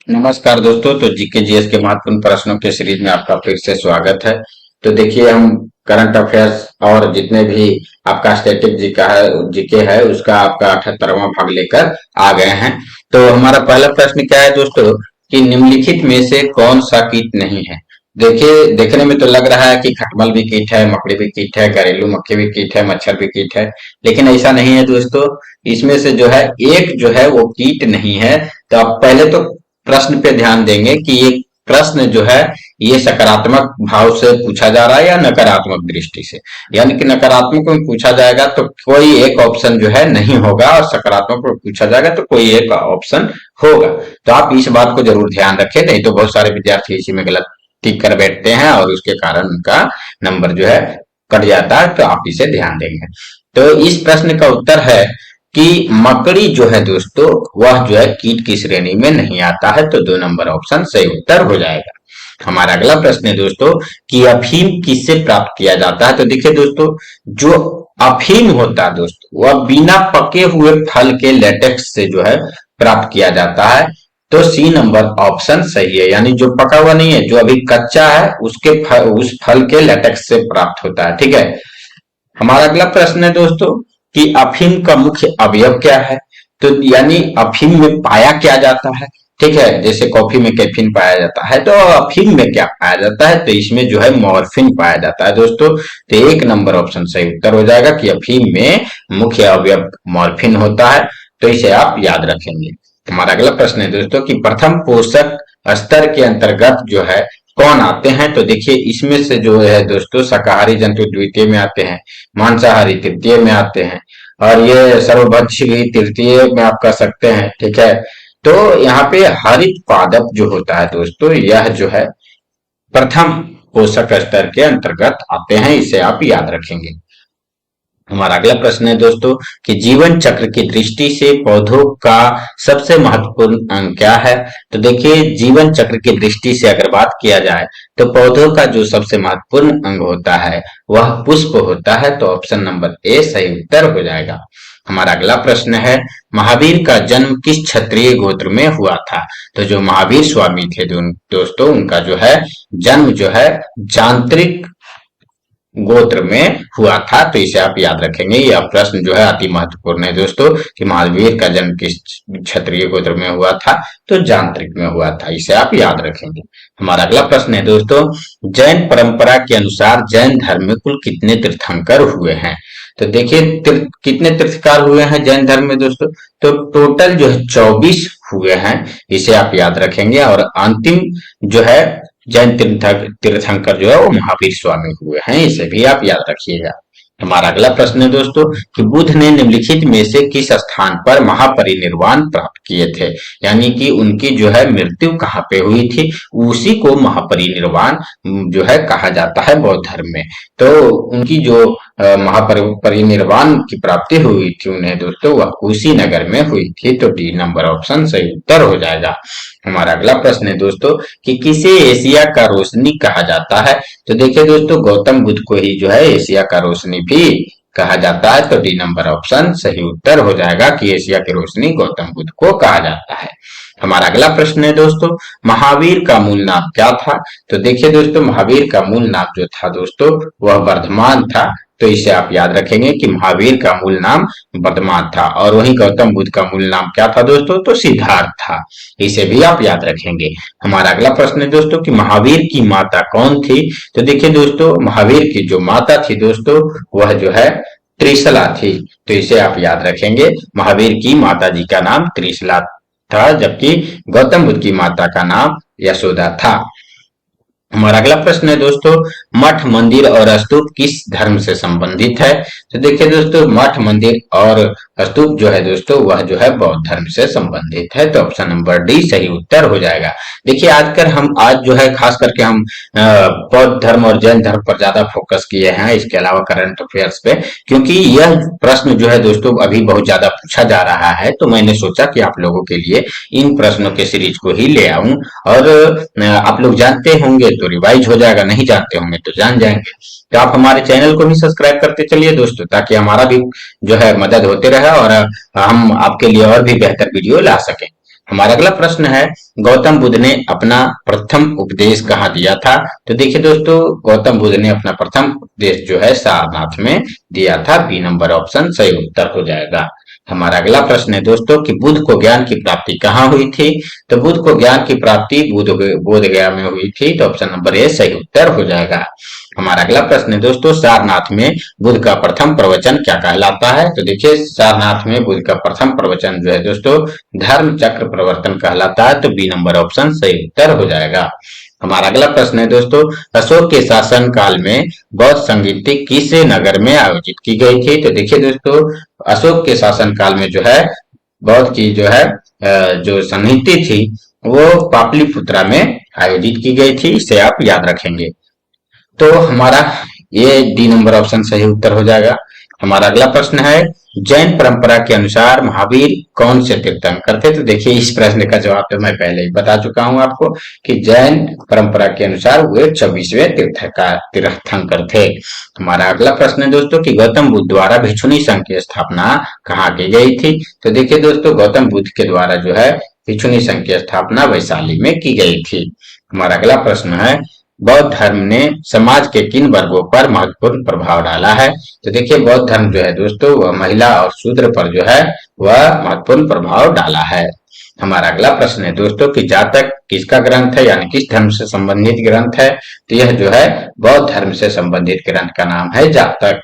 नमस्कार दोस्तों। तो जीके जीएस के महत्वपूर्ण प्रश्नों के सीरीज में आपका फिर से स्वागत है। तो देखिए, हम करंट अफेयर्स और जितने भी आपका स्टैटिक जीके है उसका आपका 78वां भाग लेकर आ गए हैं। तो हमारा पहला प्रश्न क्या है दोस्तों कि निम्नलिखित में से कौन सा कीट नहीं है। देखिए, देखने में तो लग रहा है कि खटमल भी कीट है, मकड़ी भी कीट है, घरेलू मक्खी भी कीट है, मच्छर भी कीट है। लेकिन ऐसा नहीं है दोस्तों। इसमें से जो है एक जो है वो कीट नहीं है। तो आप पहले तो प्रश्न पे ध्यान देंगे कि ये प्रश्न जो है ये सकारात्मक भाव से पूछा जा रहा है या नकारात्मक दृष्टि से। यानी कि नकारात्मक में पूछा जाएगा तो कोई एक ऑप्शन जो है नहीं होगा, और सकारात्मक में पूछा जाएगा तो कोई एक ऑप्शन होगा। तो आप इस बात को जरूर ध्यान रखें, नहीं तो बहुत सारे विद्यार्थी इसी में गलत टिक कर बैठते हैं और उसके कारण उनका नंबर जो है कट जाता है। तो आप इसे ध्यान देंगे। तो इस प्रश्न का उत्तर है कि मकड़ी जो है दोस्तों वह जो है कीट की श्रेणी में नहीं आता है। तो 2 नंबर ऑप्शन सही उत्तर हो जाएगा। हमारा अगला प्रश्न है दोस्तों कि अफीम किससे प्राप्त किया जाता है। तो देखिए दोस्तों, जो अफीम होता है दोस्तों वह बिना पके हुए फल के लेटेक्स से जो है प्राप्त किया जाता है। तो C नंबर ऑप्शन सही है, यानी जो पका हुआ नहीं है, जो अभी कच्चा है उस फल के लेटेक्स से प्राप्त होता है। ठीक है। हमारा अगला प्रश्न है दोस्तों कि अफीम का मुख्य अवयव क्या है। तो यानी अफीम में पाया क्या जाता है। ठीक है, जैसे कॉफी में कैफीन पाया जाता है, तो अफीम में क्या पाया जाता है। तो इसमें जो है मॉर्फिन पाया जाता है दोस्तों। तो 1 नंबर ऑप्शन सही उत्तर हो जाएगा कि अफीम में मुख्य अवयव मॉर्फिन होता है। तो इसे आप याद रखेंगे। हमारा अगला प्रश्न है दोस्तों कि प्रथम पोषक स्तर के अंतर्गत जो है कौन आते हैं। तो देखिए, इसमें से जो है दोस्तों शाकाहारी जंतु द्वितीय में आते हैं, मांसाहारी तृतीय में आते हैं, और ये सर्वभक्षी भी तृतीय में आप कह सकते हैं। ठीक है। तो यहाँ पे हरित पादप जो होता है दोस्तों, यह जो है प्रथम पोषक स्तर के अंतर्गत आते हैं। इसे आप याद रखेंगे। हमारा अगला प्रश्न है दोस्तों कि जीवन चक्र की दृष्टि से पौधों का सबसे महत्वपूर्ण अंग क्या है। तो देखिए, जीवन चक्र की दृष्टि से अगर बात किया जाए तो पौधों का जो सबसे महत्वपूर्ण अंग होता है वह पुष्प होता है। तो ऑप्शन नंबर ए सही उत्तर हो जाएगा। हमारा अगला प्रश्न है महावीर का जन्म किस क्षत्रिय गोत्र में हुआ था। तो जो महावीर स्वामी थे दोस्तों, उनका जो है जन्म जो है जांत्रिक गोत्र में हुआ था। तो इसे आप याद रखेंगे। यह प्रश्न जो है अति महत्वपूर्ण है दोस्तों कि महावीर का जन्म किस क्षत्रिय गोत्र में हुआ था। तो जांत्रिक में हुआ था। इसे आप याद रखेंगे। हमारा अगला प्रश्न है दोस्तों, जैन परंपरा के अनुसार जैन धर्म में कुल कितने तीर्थंकर हुए हैं। तो देखिए, कितने तीर्थकार हुए हैं जैन धर्म में दोस्तों। तो टोटल जो है 24 हुए हैं। इसे आप याद रखेंगे। और अंतिम जो है जैन तीर्थंकर जो है वो महावीर स्वामी हुए हैं। इसे भी आप याद रखिएगा। हमारा अगला प्रश्न है दोस्तों कि बुद्ध ने निम्नलिखित में से किस स्थान पर महापरिनिर्वाण प्राप्त किए थे। यानी कि उनकी जो है मृत्यु कहाँ पे हुई थी, उसी को महापरिनिर्वाण जो है कहा जाता है बौद्ध धर्म में। तो उनकी जो महापरिनिर्वाण की प्राप्ति हुई थी उन्हें दोस्तों, वह कुशीनगर में हुई थी। तो D नंबर ऑप्शन सही उत्तर हो जाएगा। हमारा अगला प्रश्न है दोस्तों कि किसे एशिया का रोशनी कहा जाता है। तो देखिए दोस्तों, गौतम बुद्ध को ही जो है एशिया का रोशनी भी कहा जाता है। तो D नंबर ऑप्शन सही उत्तर हो जाएगा कि एशिया की रोशनी गौतम बुद्ध को कहा जाता है। हमारा अगला प्रश्न है दोस्तों, महावीर का मूल नाम क्या था। तो देखिए दोस्तों, महावीर का मूल नाम जो था दोस्तों वह वर्धमान था। तो इसे आप याद रखेंगे कि महावीर का मूल नाम वर्धमान था। और वहीं गौतम बुद्ध का मूल नाम क्या था दोस्तों, तो सिद्धार्थ था। इसे भी आप याद रखेंगे। हमारा अगला प्रश्न है दोस्तों कि महावीर की माता कौन थी। तो देखिए दोस्तों, महावीर की जो माता थी दोस्तों वह जो है त्रिशला थी। तो इसे आप याद रखेंगे। महावीर की माता जी का नाम त्रिशला था, जबकि गौतम बुद्ध की माता का नाम यशोदा था। हमारा अगला प्रश्न है दोस्तों, मठ मंदिर और स्तूप किस धर्म से संबंधित है। तो देखिए दोस्तों, मठ मंदिर और स्तूप जो है दोस्तों वह जो है बौद्ध धर्म से संबंधित है। तो ऑप्शन नंबर डी सही उत्तर हो जाएगा। देखिए, आज जो है खास करके हम बौद्ध धर्म और जैन धर्म पर ज्यादा फोकस किए हैं, इसके अलावा करंट अफेयर्स पे, क्योंकि यह प्रश्न जो है दोस्तों अभी बहुत ज्यादा पूछा जा रहा है। तो मैंने सोचा कि आप लोगों के लिए इन प्रश्नों के सीरीज को ही ले आऊं। और आप लोग जानते होंगे तो रिवाइज हो जाएगा, नहीं जानते होंगे तो जान जाएंगे। तो आप हमारे चैनल को भी सब्सक्राइब करते चलिए दोस्तों, ताकि हमारा भी जो है मदद होते रहे और हम आपके लिए और भी बेहतर वीडियो ला सकें। हमारा अगला प्रश्न है, गौतम बुद्ध ने अपना प्रथम उपदेश कहाँ दिया था? तो देखिए दोस्तों, गौतम बुद्ध ने अपना प्रथम उपदेश जो है सारनाथ में दिया था। बी नंबर ऑप्शन सही उत्तर हो जाएगा। हमारा अगला प्रश्न है दोस्तों कि बुद्ध को ज्ञान की प्राप्ति कहाँ हुई थी? तो बुद्ध को ज्ञान की प्राप्ति बोध गया में हुई थी। तो ऑप्शन नंबर ए सही उत्तर हो जाएगा। हमारा अगला प्रश्न है दोस्तों, सारनाथ में बुद्ध का प्रथम प्रवचन क्या कहलाता है? तो देखिए, सारनाथ में बुद्ध का प्रथम प्रवचन जो है दोस्तों धर्म चक्र प्रवर्तन कहलाता है। तो बी नंबर ऑप्शन सही उत्तर हो जाएगा। हमारा अगला प्रश्न है दोस्तों, अशोक के शासन काल में बौद्ध संगीति किस नगर में आयोजित की गई थी? तो देखिए दोस्तों, अशोक के शासन काल में जो है बौद्ध की जो है जो संगीति थी वो पाटलिपुत्रा में आयोजित की गई थी। इसे आप याद रखेंगे। तो हमारा ये डी नंबर ऑप्शन सही उत्तर हो जाएगा। हमारा अगला प्रश्न है, जैन परंपरा के अनुसार महावीर कौन से तीर्थंकर थे? तो देखिए, इस प्रश्न का जवाब तो मैं पहले ही बता चुका हूं आपको कि जैन परंपरा के अनुसार वे 24वें तीर्थंकर थे। हमारा अगला प्रश्न है दोस्तों कि गौतम बुद्ध द्वारा भिक्षुणी संघ की स्थापना कहाँ की गई थी? तो देखिए दोस्तों, गौतम बुद्ध के द्वारा जो है भिक्षुणी संघ की स्थापना वैशाली में की गई थी। हमारा अगला प्रश्न है, बौद्ध धर्म ने समाज के किन वर्गों पर महत्वपूर्ण प्रभाव डाला है? तो देखिए, बौद्ध धर्म जो है दोस्तों वह महिला और शूद्र पर जो है वह महत्वपूर्ण प्रभाव डाला है। हमारा अगला प्रश्न है दोस्तों कि जातक किसका ग्रंथ है, यानी किस धर्म से संबंधित ग्रंथ है? तो यह जो है बौद्ध धर्म से संबंधित ग्रंथ का नाम है जातक।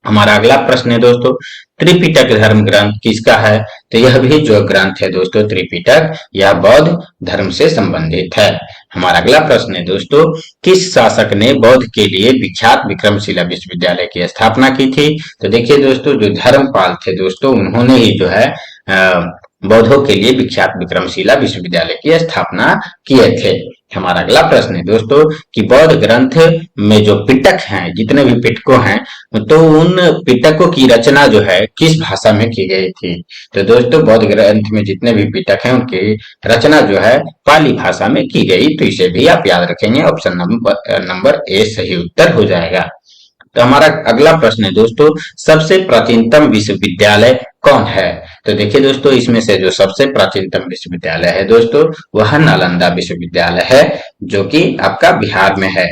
हमारा अगला प्रश्न है दोस्तों, त्रिपिटक धर्म ग्रंथ किसका है? तो यह भी जो ग्रंथ है दोस्तों त्रिपिटक, यह बौद्ध धर्म से संबंधित है। हमारा अगला प्रश्न है दोस्तों, किस शासक ने बौद्ध के लिए विख्यात विक्रमशिला विश्वविद्यालय की स्थापना की थी? तो देखिए दोस्तों, जो धर्मपाल थे दोस्तों उन्होंने ही जो है बौद्धों के लिए विख्यात विक्रमशिला विश्वविद्यालय की स्थापना किए थे। हमारा अगला प्रश्न है दोस्तों कि बौद्ध ग्रंथ में जो पिटक हैं, जितने भी पिटकों हैं, तो उन पिटकों की रचना जो है किस भाषा में की गई थी? तो दोस्तों, बौद्ध ग्रंथ में जितने भी पिटक हैं उनकी रचना जो है पाली भाषा में की गई। तो इसे भी आप याद रखेंगे। ऑप्शन नंबर ए सही उत्तर हो जाएगा। तो हमारा अगला प्रश्न है दोस्तों, सबसे प्राचीनतम विश्वविद्यालय कौन है? तो देखिए दोस्तों, इसमें से जो सबसे प्राचीनतम विश्वविद्यालय है दोस्तों वह नालंदा विश्वविद्यालय है, जो कि आपका बिहार में है।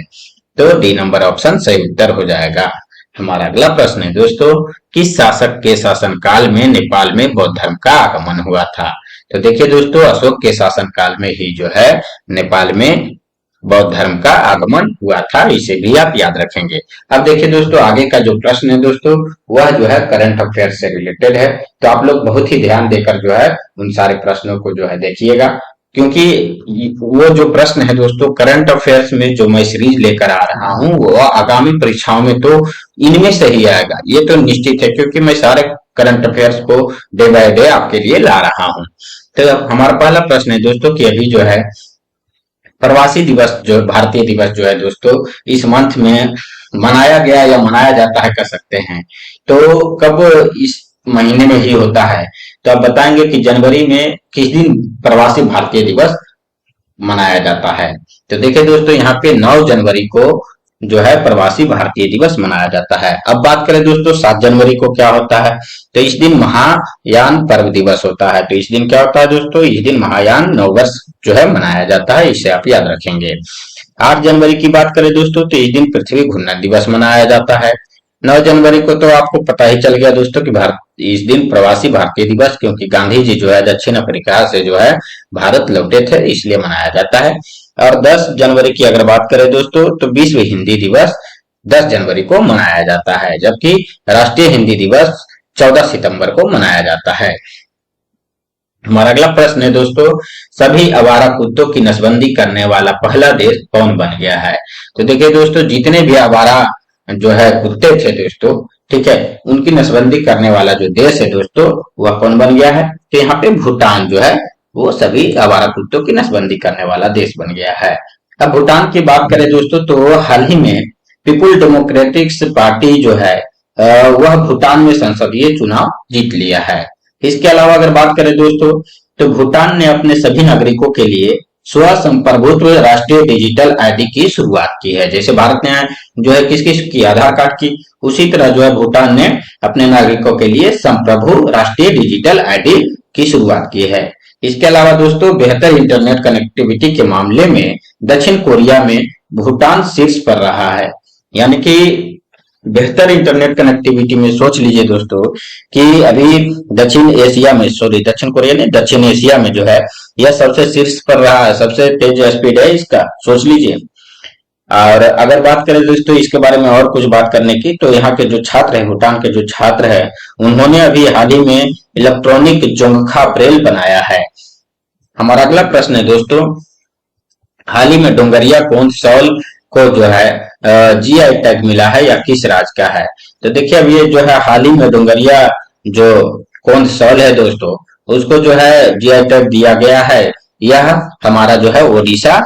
तो डी नंबर ऑप्शन सही उत्तर हो जाएगा। हमारा अगला प्रश्न है दोस्तों, किस शासक के शासनकाल में नेपाल में बौद्ध धर्म का आगमन हुआ था? तो देखिए दोस्तों, अशोक के शासनकाल में ही जो है नेपाल में बौद्ध धर्म का आगमन हुआ था। इसे भी आप याद रखेंगे। अब देखिए दोस्तों, आगे का जो प्रश्न है दोस्तों वह जो है करंट अफेयर से रिलेटेड है। तो आप लोग बहुत ही ध्यान देकर जो है उन सारे प्रश्नों को जो है देखिएगा, क्योंकि वो जो प्रश्न है दोस्तों करंट अफेयर्स में जो मैं सीरीज लेकर आ रहा हूँ वो आगामी परीक्षाओं में तो इनमें से ही आएगा, ये तो निश्चित है, क्योंकि मैं सारे करंट अफेयर्स को डे बाय डे आपके लिए ला रहा हूँ। तो हमारा पहला प्रश्न है दोस्तों कि अभी जो है प्रवासी दिवस जो भारतीय दिवस जो है दोस्तों इस मंथ में मनाया गया या मनाया जाता है कह सकते हैं, तो कब इस महीने में ही होता है? तो आप बताएंगे कि जनवरी में किस दिन प्रवासी भारतीय दिवस मनाया जाता है? तो देखिए दोस्तों, यहाँ पे 9 जनवरी को जो है प्रवासी भारतीय दिवस मनाया जाता है। अब बात करें दोस्तों 7 जनवरी को क्या होता है? तो इस दिन महायान पर्व दिवस होता है। तो इस दिन क्या होता है दोस्तों? इस दिन महायान नववर्ष जो है मनाया जाता है। इसे आप याद रखेंगे। 8 जनवरी की बात करें दोस्तों तो इस दिन पृथ्वी घूर्णन दिवस मनाया जाता है। 9 जनवरी को तो आपको पता ही चल गया दोस्तों कि इस दिन प्रवासी भारतीय दिवस, क्योंकि गांधी जी जो है दक्षिण अफ्रीका से जो है भारत लौटे थे, इसलिए मनाया जाता है। और 10 जनवरी की अगर बात करें दोस्तों तो विश्व हिंदी दिवस 10 जनवरी को मनाया जाता है, जबकि राष्ट्रीय हिंदी दिवस 14 सितंबर को मनाया जाता है। हमारा अगला प्रश्न है दोस्तों, सभी आवारा कुत्तों की नसबंदी करने वाला पहला देश कौन बन गया है? तो देखिए दोस्तों, जितने भी आवारा जो है कुत्ते थे दोस्तों, ठीक है, उनकी नसबंदी करने वाला जो देश है दोस्तों वह कौन बन गया है? तो यहाँ पे भूटान जो है वो सभी आवारा कुत्तों की नसबंदी करने वाला देश बन गया है। अब भूटान की बात करें दोस्तों तो हाल ही में पीपुल डेमोक्रेटिक पार्टी जो है वह भूटान में संसदीय चुनाव जीत लिया है। इसके अलावा अगर बात करें दोस्तों तो भूटान ने अपने सभी नागरिकों के लिए स्व संप्रभुत्व राष्ट्रीय डिजिटल आईडी की शुरुआत की है। जैसे भारत ने जो है किस किस की आधार कार्ड की, उसी तरह जो है भूटान ने अपने नागरिकों के लिए संप्रभु राष्ट्रीय डिजिटल आईडी की शुरुआत की है। इसके अलावा दोस्तों बेहतर इंटरनेट कनेक्टिविटी के मामले में दक्षिण कोरिया में भूटान शीर्ष पर रहा है। यानी कि बेहतर इंटरनेट कनेक्टिविटी में सोच लीजिए दोस्तों कि अभी दक्षिण एशिया में, सॉरी दक्षिण कोरिया नहीं, दक्षिण एशिया में जो है यह सबसे शीर्ष पर रहा है, सबसे तेज स्पीड है इसका, सोच लीजिए। और अगर बात करें दोस्तों इसके बारे में और कुछ बात करने की, तो यहाँ के जो छात्र हैं, भूटान के जो छात्र हैं, उन्होंने अभी हाल ही में इलेक्ट्रॉनिक जोंगखा ब्रेल बनाया है। हमारा अगला प्रश्न है दोस्तों, हाल ही में डोंगरिया कोंसौल को जो है जीआई टैग मिला है या किस राज्य का है? तो देखिए अब ये जो है हाल ही में डोंगरिया जो कोंसौल है दोस्तों, उसको जो है जीआई टैग दिया गया है। यह हमारा जो है ओडिशा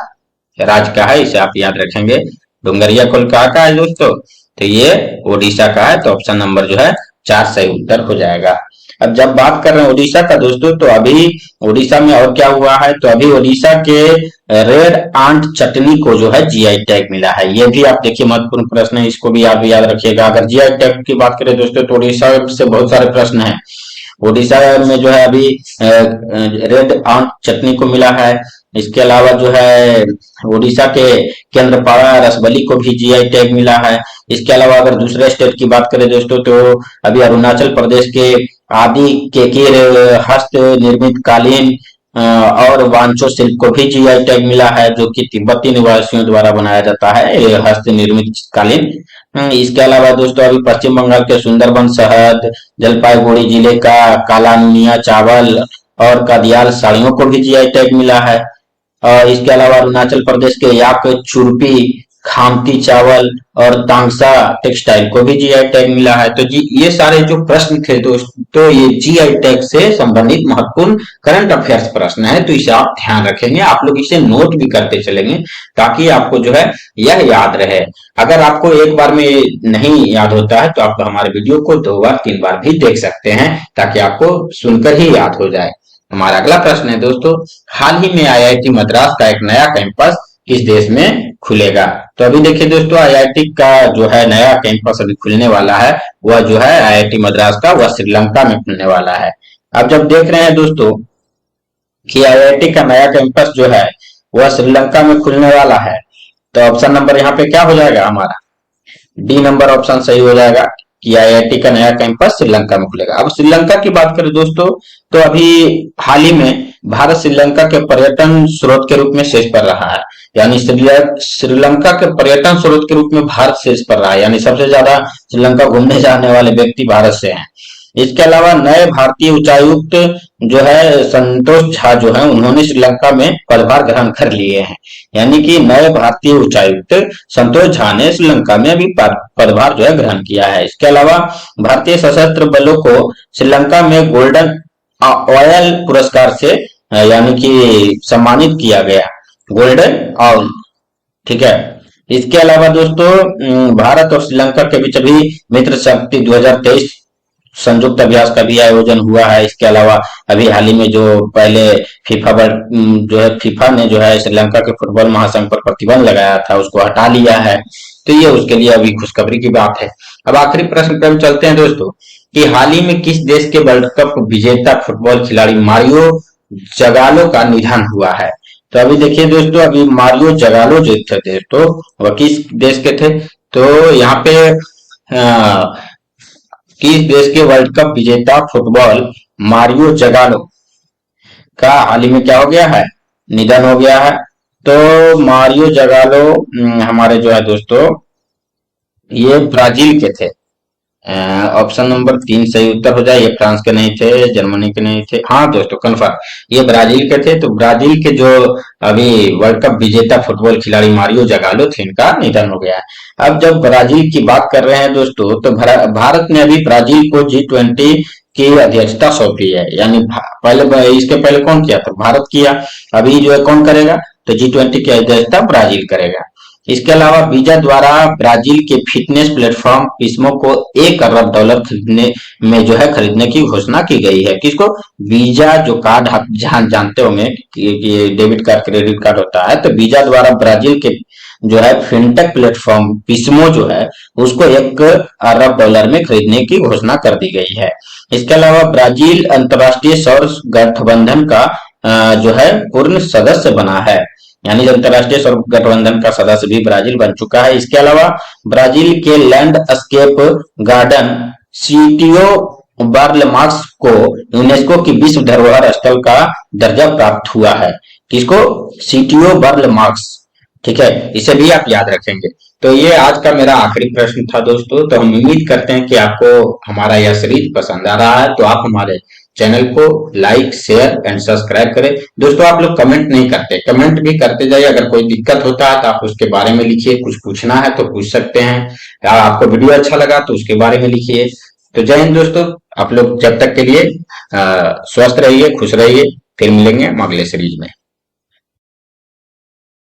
राज्य का है, इसे आप याद रखेंगे। डोंगरिया कोल कहाँ का है दोस्तों? तो ये ओडिशा का है, तो ऑप्शन नंबर जो है 4 सही उत्तर हो जाएगा। अब जब बात कर रहे हैं ओडिशा का दोस्तों, तो अभी ओडिशा में और क्या हुआ है, तो अभी ओडिशा के रेड आंट चटनी को जो है जीआई टैग मिला है। ये भी आप देखिए महत्वपूर्ण प्रश्न है, इसको भी आप याद रखिएगा। अगर जीआई टैग की बात करें दोस्तों, तो ओडिशा से बहुत सारे प्रश्न हैं। ओडिशा में जो है अभी रेड आंट चटनी को मिला है। इसके अलावा जो है ओडिशा के केंद्रपाड़ा रसबली को भी जीआई टैग मिला है। इसके अलावा अगर दूसरे स्टेट की बात करें दोस्तों, तो अभी अरुणाचल प्रदेश के आदि केकेर हस्त निर्मित कालीन और वांचो शिल्प को भी जीआई टैग मिला है, जो कि तिब्बती निवासियों द्वारा बनाया जाता है हस्त निर्मित कालीन। इसके अलावा दोस्तों अभी पश्चिम बंगाल के सुंदरबन शहद, जलपाईगुड़ी जिले का काला नुनिया चावल और कदियाल साड़ियों को भी जीआई टैग मिला है। और इसके अलावा अरुणाचल प्रदेश के याक चुरपी, खामती चावल और तांगसा टेक्सटाइल को भी जीआई टैग मिला है। तो जी ये सारे जो प्रश्न थे दोस्तों, तो ये जीआई टैग से संबंधित महत्वपूर्ण करंट अफेयर्स प्रश्न है, तो इसे आप ध्यान रखेंगे। आप लोग इसे नोट भी करते चलेंगे ताकि आपको जो है यह याद रहे। अगर आपको एक बार में नहीं याद होता है, तो आप हमारे वीडियो को 2 बार 3 बार भी देख सकते हैं, ताकि आपको सुनकर ही याद हो जाए। हमारा अगला प्रश्न है दोस्तों, हाल ही में आईआईटी मद्रास का एक नया कैंपस किस देश में खुलेगा? तो अभी देखिए दोस्तों, आईआईटी का जो है नया कैंपस अभी खुलने वाला है, वह जो है आईआईटी मद्रास का, वह श्रीलंका में खुलने वाला है। अब जब देख रहे हैं दोस्तों कि आईआईटी का नया कैंपस जो है वह श्रीलंका में खुलने वाला है, तो ऑप्शन नंबर यहाँ पे क्या हो जाएगा हमारा? डी नंबर ऑप्शन सही हो जाएगा कि आईआईटी का नया कैंपस श्रीलंका में खुलेगा। अब श्रीलंका की बात करें दोस्तों, तो अभी हाल ही में भारत श्रीलंका के पर्यटन स्रोत के रूप में शीर्ष पर रहा है। यानी श्रीलंका के पर्यटन स्रोत के रूप में भारत शीर्ष पर रहा है, यानी सबसे ज्यादा श्रीलंका घूमने जाने वाले व्यक्ति भारत से हैं। इसके अलावा नए भारतीय उच्चायुक्त जो है संतोष झा जो है, उन्होंने श्रीलंका में पदभार ग्रहण कर लिए हैं। यानी कि नए भारतीय उच्चायुक्त संतोष झा ने श्रीलंका में अभी पदभार जो है ग्रहण किया है। इसके अलावा भारतीय सशस्त्र बलों को श्रीलंका में गोल्डन ऑयल पुरस्कार से यानी कि सम्मानित किया गया, गोल्डन ऑयल, ठीक है। इसके अलावा दोस्तों भारत और श्रीलंका के बीच अभी मित्र शक्ति 2023 संयुक्त अभ्यास का भी आयोजन हुआ है। इसके अलावा अभी हाल ही में जो पहले फीफा जो है, फीफा ने जो है श्रीलंका के फुटबॉल महासंघ पर प्रतिबंध लगाया था, उसको हटा लिया है, तो ये उसके लिए अभी खुशखबरी की बात है। अब आखिरी प्रश्न पर हम चलते हैं दोस्तों कि हाल ही में किस देश के वर्ल्ड कप विजेता फुटबॉल खिलाड़ी मारियो जगालो का निधन हुआ है? तो अभी देखिए दोस्तों, अभी मारियो जगालो जो थे दोस्तों, वह किस देश के थे? तो यहाँ पे किस देश के वर्ल्ड कप विजेता फुटबॉल मारियो जगालो का हाल ही में क्या हो गया है? निधन हो गया है। तो मारियो जगालो हमारे जो है दोस्तों, ये ब्राजील के थे। ऑप्शन नंबर 3 सही उत्तर हो जाए। ये फ्रांस के नहीं थे, जर्मनी के नहीं थे, हाँ दोस्तों कन्फर्म, ये ब्राजील के थे। तो ब्राजील के जो अभी वर्ल्ड कप विजेता फुटबॉल खिलाड़ी मारियो जगालो थे, इनका निधन हो गया है। अब जब ब्राजील की बात कर रहे हैं दोस्तों, तो भारत ने अभी ब्राजील को G20 की अध्यक्षता सौंपी है। यानी पहले, इसके पहले कौन किया था? भारत किया। अभी जो है कौन करेगा? तो G20 की अध्यक्षता ब्राजील करेगा। इसके अलावा वीजा द्वारा ब्राजील के फिटनेस प्लेटफॉर्म पिस्मो को $1 अरब खरीदने में जो है खरीदने की घोषणा की गई है। किसको? वीजा जो कार्ड आप जानते होंगे कि डेबिट कार्ड क्रेडिट कार्ड होता है, तो वीजा द्वारा ब्राजील के जो है फिनटेक प्लेटफॉर्म पिस्मो जो है उसको $1 अरब में खरीदने की घोषणा कर दी गई है। इसके अलावा ब्राजील अंतरराष्ट्रीय सौर गठबंधन का जो है पूर्ण सदस्य बना है, यानी अंतरराष्ट्रीय सौर गठबंधन का सदस्य भी ब्राजील बन चुका है। इसके अलावा ब्राजील के लैंडस्केप गार्डन सिटियो बार्लेमार्स को यूनेस्को की विश्व धरोहर स्थल का दर्जा प्राप्त हुआ है। किसको? सिटियो बार्लेमार्स। ठीक है, इसे भी आप याद रखेंगे। तो ये आज का मेरा आखिरी प्रश्न था दोस्तों। तो हम उम्मीद करते हैं कि आपको हमारा यह सीरीज पसंद आ रहा है। तो आप हमारे चैनल को लाइक, शेयर एंड सब्सक्राइब करें। दोस्तों, आप लोग कमेंट नहीं करते, कमेंट भी करते जाइए। अगर कोई दिक्कत होता है तो आप उसके बारे में लिखिए, कुछ पूछना है तो पूछ सकते हैं, या आपको वीडियो अच्छा लगा तो उसके बारे में लिखिए। तो जय हिंद दोस्तों, आप लोग जब तक के लिए स्वस्थ रहिए, खुश रहिए। फिर मिलेंगे हम अगले सीरीज में।